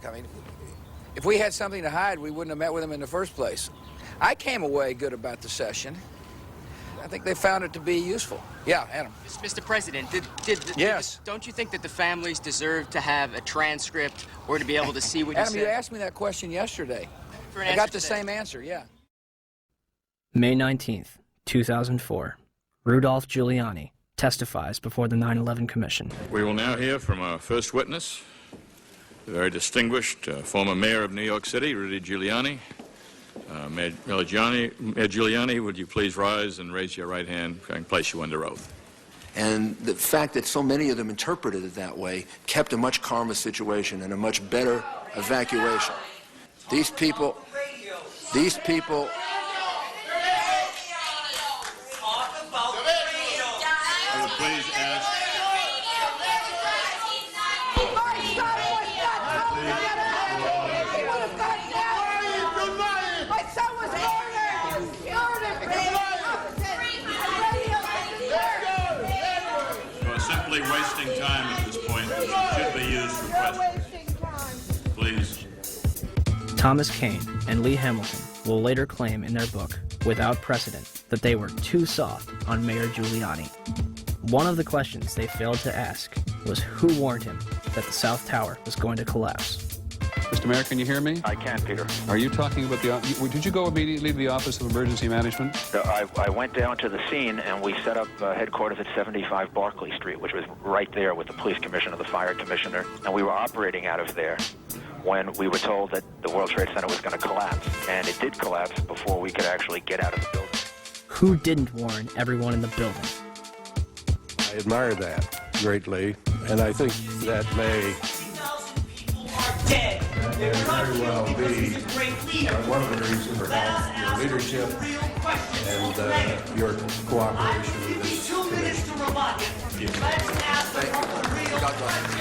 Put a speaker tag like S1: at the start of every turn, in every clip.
S1: I mean, if we had something to hide, we wouldn't have met with them in the first place. I came away good about the session. I think they found it to be useful. Yeah, Adam.
S2: Mr. President,
S1: Yes.
S2: don't you think that the families deserve to have a transcript or to be able to see what you
S1: Adam,
S2: said?
S1: you asked me that question yesterday.
S2: For an
S1: I
S2: answer
S1: got the
S2: today.
S1: same answer, yeah.
S3: May 19th, 2004. Rudolph Giuliani testifies before the 9/11 Commission.
S4: We will now hear from our first witness, the very distinguished former mayor of New York City, Rudy Giuliani. Mayor Giuliani, would you please rise and raise your right hand and place you under oath?
S5: And the fact that so many of them interpreted it that way kept a much calmer situation and a much better evacuation. These people.
S4: I would please ask.
S6: My son was murdered!
S4: You are simply wasting time at this point. It should be used for questions. Please.
S3: Thomas Kean and Lee Hamilton will later claim in their book, Without Precedent, that they were too soft on Mayor Giuliani. One of the questions they failed to ask was who warned him that the South Tower was going to collapse.
S7: Mr. Mayor, can you hear me?
S8: I can, Peter.
S7: Are you talking about did you go immediately to the Office of Emergency Management?
S8: I went down to the scene and we set up headquarters at 75 Barclay Street, which was right there with the police commissioner, the fire commissioner, and we were operating out of there when we were told that the World Trade Center was going to collapse. And it did collapse before we could actually get out of the building.
S3: Who didn't warn everyone in the building?
S9: I admire that greatly, and I think that may very well be one of the reasons for your leadership and your cooperation with this commission.
S5: Thank you. God bless you.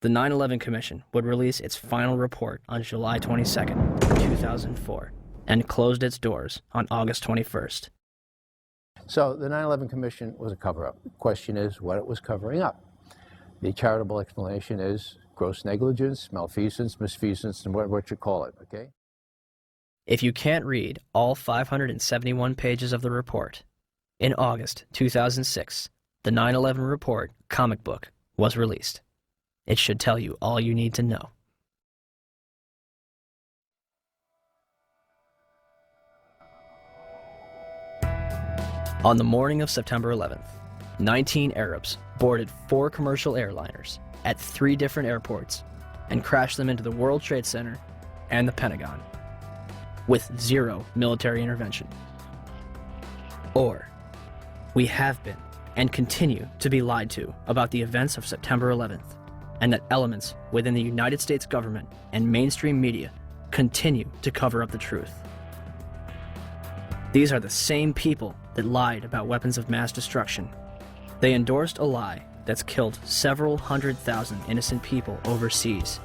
S3: The 9/11 Commission would release its final report on July 22nd, 2004, and closed its doors on August 21st.
S10: So the 9/11 Commission was a cover-up. The question is what it was covering up. The charitable explanation is gross negligence, malfeasance, misfeasance, and what you call it, okay?
S3: If you can't read all 571 pages of the report, in August 2006, the 9/11 Report comic book was released. It should tell you all you need to know. On the morning of September 11th, 19 Arabs boarded 4 commercial airliners at 3 different airports and crashed them into the World Trade Center and the Pentagon, with 0 military intervention. Or, we have been and continue to be lied to about the events of September 11th, and that elements within the United States government and mainstream media continue to cover up the truth. These are the same people that lied about weapons of mass destruction. They endorsed a lie that's killed several 100,000 innocent people overseas.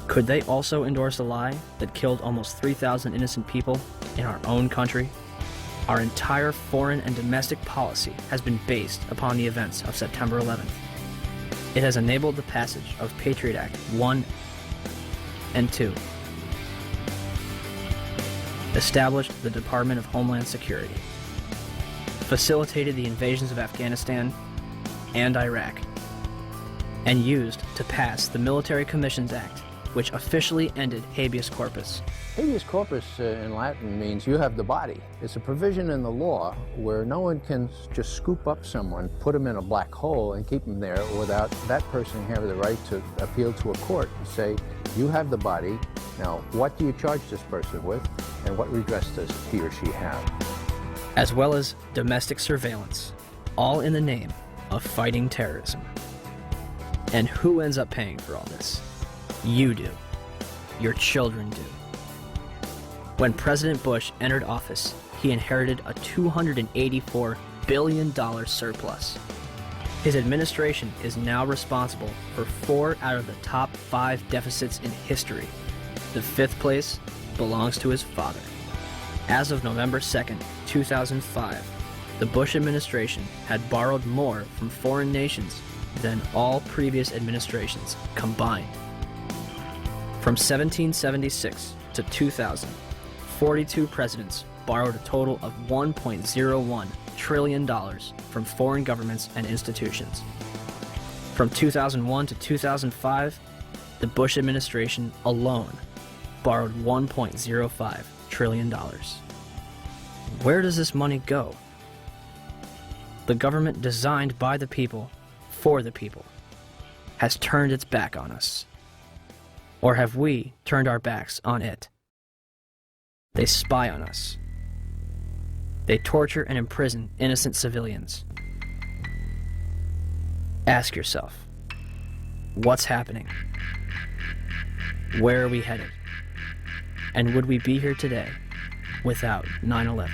S3: Could they also endorse a lie that killed almost 3,000 innocent people in our own country? Our entire foreign and domestic policy has been based upon the events of September 11th. It has enabled the passage of Patriot Act 1 and 2, established the Department of Homeland Security, facilitated the invasions of Afghanistan and Iraq, and used to pass the Military Commissions Act, which officially ended habeas corpus.
S10: Habeas corpus in Latin means you have the body. It's a provision in the law where no one can just scoop up someone, put them in a black hole, and keep them there without that person having the right to appeal to a court and say, you have the body, now what do you charge this person with, and what redress does he or she have?
S3: As well as domestic surveillance, all in the name of fighting terrorism. And who ends up paying for all this? You do. Your children do. When President Bush entered office, he inherited a $284 billion surplus. His administration is now responsible for 4 out of the top 5 deficits in history. The 5th place belongs to his father. As of November 2nd, 2005, the Bush administration had borrowed more from foreign nations than all previous administrations combined. From 1776 to 2000, 42 presidents borrowed a total of $1.01 trillion from foreign governments and institutions. From 2001 to 2005, the Bush administration alone borrowed $1.05 trillion. Where does this money go? The government designed by the people, for the people, has turned its back on us. Or have we turned our backs on it? They spy on us. They torture and imprison innocent civilians. Ask yourself, what's happening? Where are we headed? And would we be here today without 9/11?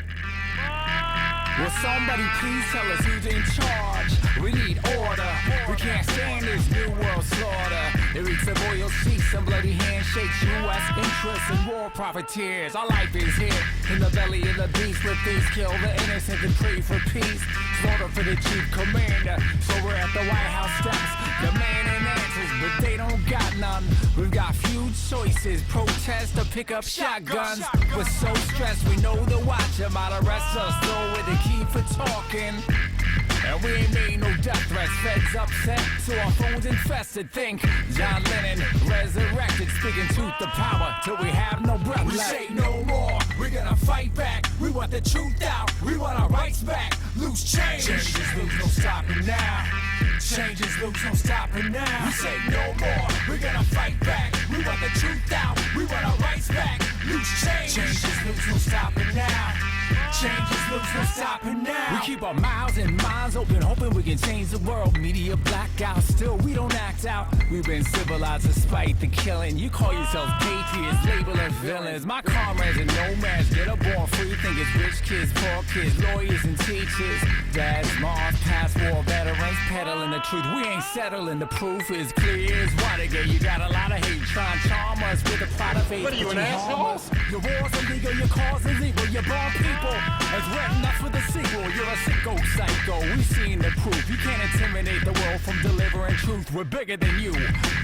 S11: Will somebody please tell us who's in charge? We need order. We can't stand this new world slaughter. It reeks of oil seats and bloody handshakes, U.S. interests and war profiteers. Our life is here in the belly of the beast. Let these kill the innocent and pray for peace. Slaughter for the chief commander. So we're at the White House steps, demanding answers, but they don't got none. We've got few choices: protest or pick up shotguns. We're so stressed, we know the watcher might arrest us, though with the key for talking. And we ain't made no death threats. Feds upset, so our phones infested. Think John Lennon resurrected, speaking truth to power till we have no breath left. We say no more. We're gonna fight back. We want the truth out. We want our rights back. Loose change. Change is loose, no stopping now. Change is loose, no stopping now. We say no more. We're gonna fight back. We want the truth out. We want our rights back. Loose change. Change is loose, no stopping now. Change is loose, no stopping now. We keep our mouths and minds open, hoping we can change the world. Media blackout, still we don't act out. We've been civilized despite the killing. You call yourselves patriots, label us villains. My comrades and nomads get up born free, think it's rich kids, poor kids, lawyers and teachers. Dads, moms, past war veterans, peddling the truth. We ain't settling, the proof is clear as Watergate. You got a lot of hate trying to charm us with a plot of hate.
S6: What are you, an asshole?
S11: Your war's illegal, your cause is evil, you're born people. As written up for the sequel, you're a sicko psycho. We've seen the proof. You can't intimidate the world from delivering truth. We're bigger than you.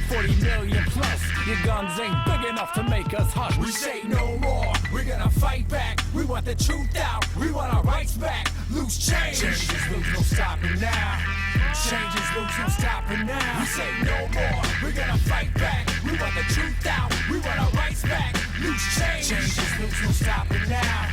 S11: 40 million plus. Your guns ain't big enough to make us hush. We say no more. We're gonna fight back. We want the truth out. We want our rights back. Loose change. Change is loose, no stopping now. Change is loose, no stopping now. We say no more. We're gonna fight back. We want the truth out. We want our rights back. Loose change. Change is loose, no stopping now.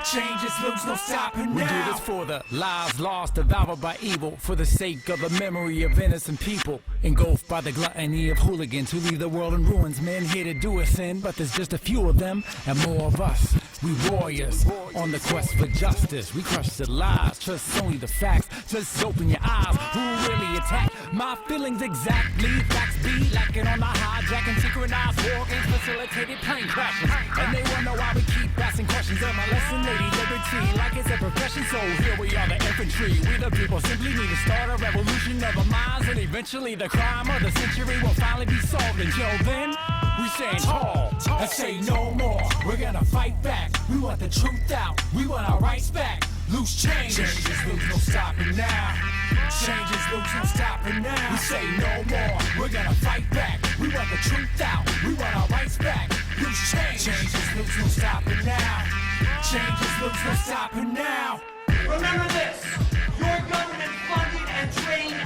S11: Change is loose, no stopping now. We do this for the lives lost, devoured by evil, for the sake of the memory of innocent people, engulfed by the gluttony of hooligans who leave the world in ruins. Men here to do us in, but there's just a few of them and more of us. We warriors on the quest for justice. We crush the lies, trust only the facts. Just open your eyes. Who really attacked my feelings exactly? Facts be lacking on the hijacking, synchronized war games, facilitated plane crashes. And they wonder why we keep asking questions. Am I lesson, lady liberty, like it's a profession? So here we are, the infantry. We the people simply need to start a revolution of our minds, and eventually the crime of the century will finally be solved. Until then, we stand tall and say no more. We're gonna fight back. We want the truth out. We want our rights back. Loose change. Change is loose, no stopping now. Change is loose, no stopping now. We say no more. We're gonna fight back. We want the truth out. We want our rights back. Loose change. Change is loose, no stopping now. Change is loose, no stopping now.
S6: Remember this, your government funded and trained